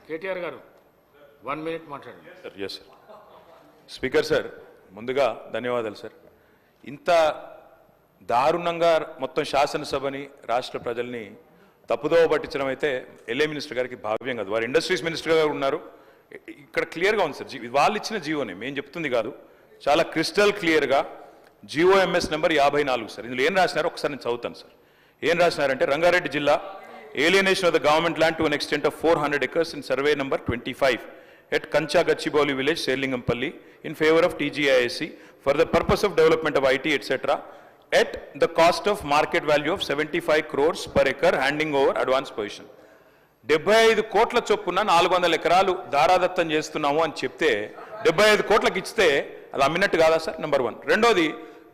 కేటీఆర్ గారు 1 minute మాట్లాడండి sir. Yes sir. Speaker sir, ముందుగా ధన్యవాదాలు సార్. ఇంత దారుణంగా మొత్తం శాసనసభని రాష్ట్ర ప్రజల్ని తప్పుదోవ పట్టించడం అయితే ఎల్ఏ మినిస్టర్ గారికి భావ్యం కాదు. వారు ఇండస్ట్రీస్ మినిస్టర్ గారు ఉన్నారు. ఇక్కడ క్లియర్గా ఉంది సార్, వాళ్ళు ఇచ్చిన జీవోని మేము చెప్తుంది కాదు, చాలా క్రిస్టల్ క్లియర్గా GOMS నెంబర్ 54 సార్. ఇందులో ఏం రాసినారో ఒకసారి నేను చదువుతాను సార్. ఏం రాసినారంటే, రంగారెడ్డి జిల్లా alienation of the government land to an extent of 400 acres in survey number 25 at Kancha Gachibowli village, Serlingampalli, in favor of TGISC for the purpose of development of IT, etc. at the cost of market value of 75 crores per acre, handing over advance position. 75 కోట్ల చొప్పున 400 ఎకరాలు దారాదత్తం చేస్తున్నాము అని చెప్తే 75 కోట్లకు ఇస్తే అది అమ్మినట్టు కాదా సార్? నెంబర్ 1. రెండోది,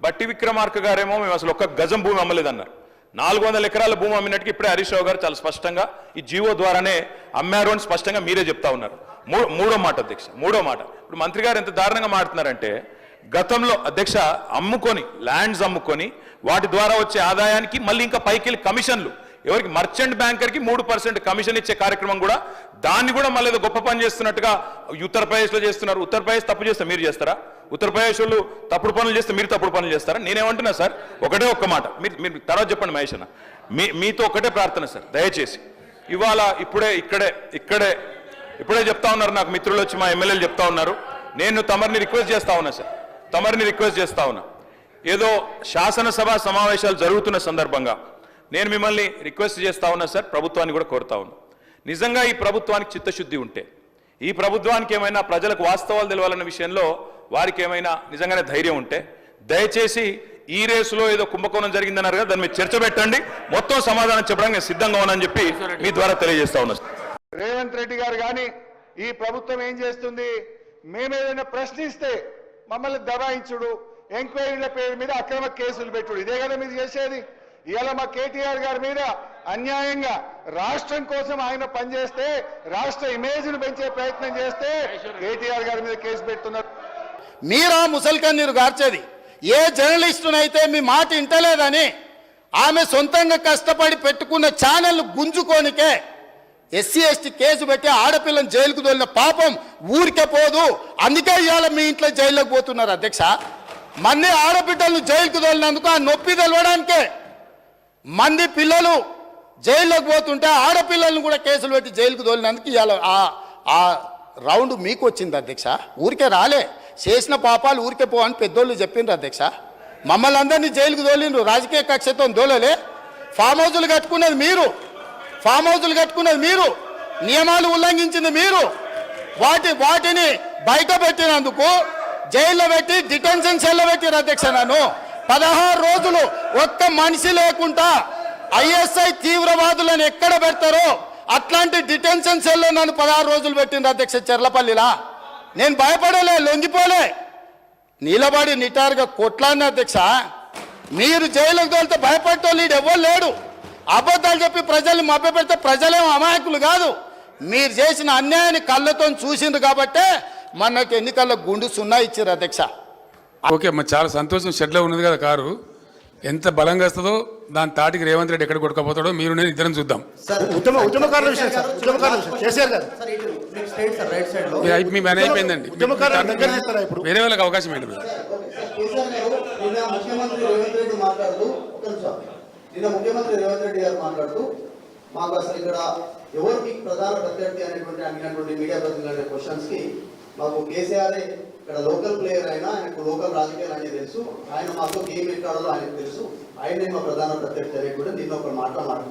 బట్టి విక్రమార్క గారేమో మేము అసలు ఒక్క గజం భూమి అమ్మలేదన్నారు. 400 ఎకరాల భూమి అమ్మినట్టుగా ఇప్పుడే హరీష్ రావు గారు చాలా స్పష్టంగా ఈ జీవో ద్వారానే అమ్మారు అని స్పష్టంగా మీరే చెప్తా ఉన్నారు. మూడో మాట అధ్యక్ష, మూడో మాట, ఇప్పుడు మంత్రి గారు ఎంత దారుణంగా మాట్లాడుతున్నారంటే, గతంలో అధ్యక్ష అమ్ముకొని ల్యాండ్స్ అమ్ముకొని వాటి ద్వారా వచ్చే ఆదాయానికి మళ్ళీ ఇంకా పైకి కమిషన్లు, ఎవరికి మర్చెంట్ బ్యాంకర్కి 3% కమిషన్ ఇచ్చే కార్యక్రమం కూడా, దాన్ని కూడా మళ్ళీ ఏదో గొప్ప పని చేస్తున్నట్టుగా ఉత్తరప్రదేశ్లో చేస్తున్నారు. ఉత్తరప్రదేశ్ తప్పు చేస్తే మీరు చేస్తారా? ఉత్తరప్రదేశ్ వాళ్ళు తప్పుడు పనులు చేస్తే మీరు తప్పుడు పనులు చేస్తారా? నేనేమంటున్నా సార్, ఒకటే ఒక్క మాట, మీరు తర్వాత చెప్పండి మహేష్ అన్న, మీతో ఒకటే ప్రార్థన సార్, దయచేసి ఇవాళ ఇప్పుడే చెప్తా ఉన్నారు, నాకు మిత్రులు వచ్చి మా ఎమ్మెల్యేలు చెప్తా ఉన్నారు, నేను తమరిని రిక్వెస్ట్ చేస్తా ఉన్నా సార్, ఏదో శాసనసభ సమావేశాలు జరుగుతున్న సందర్భంగా నేను మిమ్మల్ని రిక్వెస్ట్ చేస్తా ఉన్నా సార్, ప్రభుత్వాన్ని కూడా కోరుతా ఉన్నా, నిజంగా ఈ ప్రభుత్వానికి చిత్తశుద్ధి ఉంటే, ఈ ప్రభుత్వానికి ఏమైనా ప్రజలకు వాస్తవాలు తెలవాలన్న విషయంలో వారికి ఏమైనా నిజంగానే ధైర్యం ఉంటే, దయచేసి ఈ రేసులో ఏదో కుంభకోణం జరిగిందన్నారు కదా, దాని మీద చర్చ పెట్టండి, మొత్తం సమాధానం చెప్పడానికి నేను సిద్ధంగా ఉన్నానని చెప్పి మీ ద్వారా తెలియజేస్తా ఉన్నా. రేవంత్ రెడ్డి గారు కానీ ఈ ప్రభుత్వం ఏం చేస్తుంది, మేమేదైనా ప్రశ్నిస్తే మమ్మల్ని దబాయించుడు, ఎంక్వైరీల పేరు మీద అక్రమ కేసులు పెట్టుడు, ఇదే కదా మీరు చేసేది. ఇవాళ మా కేటీఆర్ గారి మీద అన్యాయంగా రాష్ట్రం కోసం ఆయన పనిచేస్తే, రాష్ట్ర ఇమేజ్ను పెంచే ప్రయత్నం చేస్తే కేటీఆర్ గారి మీద కేసు పెడుతున్నారు. మీరా ముసల్కన్నీరు గార్చేది ఏ జర్నలిస్టునైతే మీ మాట ఇంటలేదని ఆమె సొంతంగా కష్టపడి పెట్టుకున్న ఛానల్ గుంజుకోనికే SC ST కేసు పెట్టి ఆడపిల్లని జైలుకు తోలిన పాపం ఊరికే పోదు. అందుకే ఇవాళ మీ ఇంట్లో జైల్లోకి పోతున్నారు అధ్యక్ష. మంది ఆడబిడ్డలను జైలుకు తోలినందుకు ఆ నొప్పి తెలవడానికే మంది పిల్లలు జైల్లోకి పోతుంటే ఆడపిల్లలను కూడా కేసులు పెట్టి జైలుకు తోలినందుకు ఇవాళ ఆ రౌండ్ మీకు వచ్చింది అధ్యక్ష. ఊరికే రాలే, చేసిన పాపాలు ఊరికే పో అని పెద్దోళ్ళు చెప్పిండ్రు అధ్యక్ష. మమ్మల్ని అందరినీ జైలుకు తోలిండ్రు, రాజకీయ కక్షతో దోలలే. ఫామ్ హౌజులు కట్టుకున్నది మీరు, నియమాలు ఉల్లంఘించింది మీరు, వాటిని బయట పెట్టినందుకు జైల్లో పెట్టి డిటెన్షన్ సెల్లో పెట్టిరు అధ్యక్ష. నన్ను 16 రోజులు ఒక్క మనిషి లేకుండా ISI తీవ్రవాదులను ఎక్కడ పెడతారో అట్లాంటి డిటెన్షన్ సెల్లో నన్ను 16 రోజులు పెట్టింది అధ్యక్ష చెర్లపల్లిలా. నేను భయపడలే, లొంగిపోలే, నిలబడి నిటారుగా కొట్లాడిన అధ్యక్ష. మీరు జైలుకు తోలితే భయపడటోళ్ళు ఎవ్వరు లేడు. అబద్ధాలు చెప్పి ప్రజల్ని మభ్యపెడితే ప్రజలేమో అమాయకులు కాదు. మీరు చేసిన అన్యాయాన్ని కళ్ళతో చూసిండ్రు కాబట్టే మనకు ఎన్నికల్లో గుండు 0 ఇచ్చారు అధ్యక్ష. ఓకే అమ్మ, చాలా సంతోషం. షెడ్లో ఉన్నది కదా కారు, ఎంత బలంగా వస్తుందో దాని తాటికి రేవంత్ రెడ్డి ఎక్కడ కొట్టుకపోతాడో మీరు నేను ఇద్దరం చూద్దాం. మీ పని అయిపోయిందండి, వేరే వాళ్ళకి అవకాశం ఏంటి? నిన్న ముఖ్యమంత్రి రేవంత్ రెడ్డి గారు మాట్లాడుతూ మాకు అసలు ఇక్కడ ఎవరికి ప్రధాన ప్రత్యర్థి అడిగినటువంటి మీడియా ప్రతినిధుల క్వశ్చన్స్ కి మాకు కేసీఆర్ ఇక్కడ లోకల్ ప్లేయర్ అయినా ఆయనకు లోకల్ రాజకీయాలు అనేది తెలుసు, ఆయన మాతో గేమ్ ఎక్కాడో ఆయనకు తెలుసు, ఆయనే మా ప్రధాన ప్రత్యర్థి అనేటువంటి నిన్న ఒక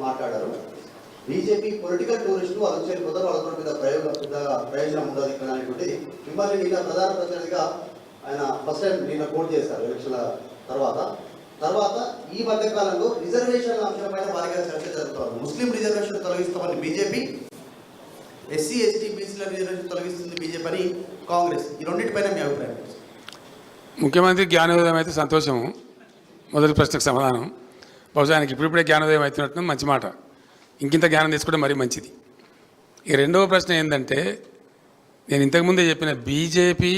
మాట్లాడారు. బీజేపీ పొలిటికల్ టూరిస్టులు వాళ్ళు చేయకపోతారు, వాళ్ళతో ప్రయోజనం ఉండదు ఇక్కడ అనేటువంటి మిమ్మల్ని నిన్న ప్రధాన ప్రత్యర్థిగా ఆయన ఫస్ట్ టైం నిన్న కోట్ చేశారు ఎలక్షన్ల తర్వాత ఈ మధ్య కాలంలో రిజర్వేషన్ అంశంపైన భారీగా చర్చ జరుగుతుంది. ముస్లిం రిజర్వేషన్ తొలగిస్తామని బీజేపీ, SC ST బీసీల రిజర్వేషన్ తొలగిస్తుంది బీజేపీ అని కాంగ్రెస్, ఈ రెండింటిపైన మీ అభిప్రాయం? ముఖ్యమంత్రి జ్ఞానోదయం అయితే సంతోషము. మొదటి ప్రశ్నకు సమాధానం, బహుశా ఆయనకి ఇప్పుడిప్పుడే జ్ఞానోదయం అవుతున్నట్టు మంచి మాట, ఇంకింత జ్ఞానం తీసుకోవడం మరీ మంచిది. ఈ రెండవ ప్రశ్న ఏంటంటే, నేను ఇంతకుముందే చెప్పిన బీజేపీ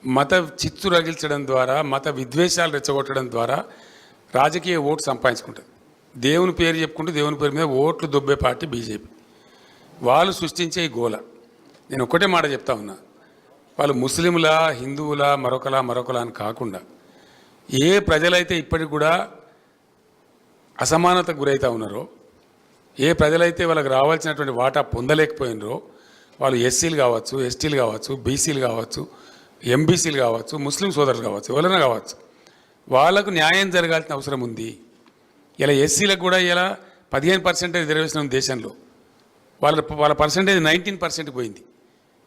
మత చిత్తు రగిల్చడం ద్వారా, మత విద్వేషాలు రెచ్చగొట్టడం ద్వారా రాజకీయ ఓటు సంపాదించుకుంటుంది. దేవుని పేరు చెప్పుకుంటూ దేవుని పేరు మీద ఓట్లు దొబ్బే పార్టీ బీజేపీ. వాళ్ళు సృష్టించే ఈ గోల నేను ఒక్కటే మాట చెప్తా ఉన్నా, వాళ్ళు ముస్లింలా, హిందువులా, మరొకలా అని కాకుండా ఏ ప్రజలైతే ఇప్పటికి కూడా అసమానతకు గురవుతూ ఉన్నారో, ఏ ప్రజలైతే వాళ్ళకి రావాల్సినటువంటి వాటా పొందలేకపోయినరో, వాళ్ళు ఎస్సీలు కావచ్చు, ఎస్టీలు కావచ్చు, బీసీలు కావచ్చు, ఎంబీసీలు కావచ్చు, ముస్లిం సోదరులు కావచ్చు, ఎవరైనా కావచ్చు, వాళ్ళకు న్యాయం జరగాల్సిన అవసరం ఉంది. ఇలా ఎస్సీలకు కూడా ఇలా 15% రిజర్వేషన్ ఉంది దేశంలో. వాళ్ళ పర్సంటేజ్ 19% పోయింది.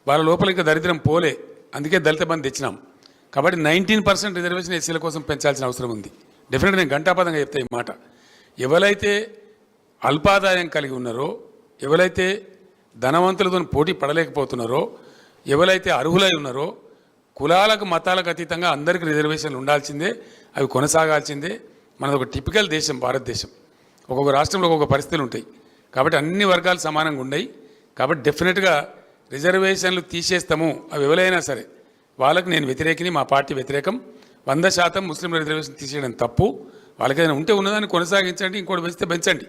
వాళ్ళ లోపల ఇంకా దరిద్రం పోలే, అందుకే దళిత బంధు తెచ్చినాం. కాబట్టి 19% రిజర్వేషన్ ఎస్సీల కోసం పెంచాల్సిన అవసరం ఉంది. డెఫినెట్గా నేను ఘంటాపదంగా చెప్తా ఈ మాట. ఎవరైతే అల్పాదాయం కలిగి ఉన్నారో, ఎవరైతే ధనవంతులతో పోటీ పడలేకపోతున్నారో, ఎవరైతే అర్హులై ఉన్నారో, కులాలకు మతాలకు అతీతంగా అందరికీ రిజర్వేషన్లు ఉండాల్సిందే, అవి కొనసాగాల్సిందే. మనది ఒక టిపికల్ దేశం భారతదేశం. ఒక్కొక్క రాష్ట్రంలో ఒక్కొక్క పరిస్థితులు ఉంటాయి. కాబట్టి అన్ని వర్గాలు సమానంగా ఉన్నాయి. కాబట్టి డెఫినెట్గా రిజర్వేషన్లు తీసేస్తాము, అవి ఎవరైనా సరే వాళ్ళకు నేను వ్యతిరేకిని, మా పార్టీ వ్యతిరేకం. 100% ముస్లింల రిజర్వేషన్ తీసేయడం తప్పు. వాళ్ళకైనా ఉంటే ఉన్నదాన్ని కొనసాగించండి, ఇంకోటి పెంచితే పెంచండి,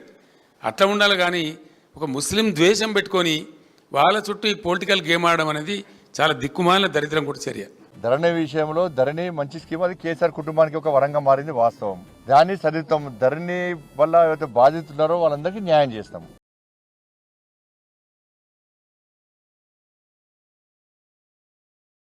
అట్లా ఉండాలి. కానీ ఒక ముస్లిం ద్వేషం పెట్టుకొని వాళ్ళ చుట్టూ ఈ పొలిటికల్ గేమ్ ఆడడం అనేది చాలా దిక్కుమాలిన దరిద్రం కూడా చర్య. ధరణి విషయంలో ధరణి మంచి స్కీమ్, అది కేసీఆర్ కుటుంబానికి ఒక వరంగా మారింది వాస్తవం. దాన్ని సరిద్దాం. ధరణి వల్ల ఎవరైతే బాధితున్నారో వాళ్ళందరికీ న్యాయం చేస్తాం.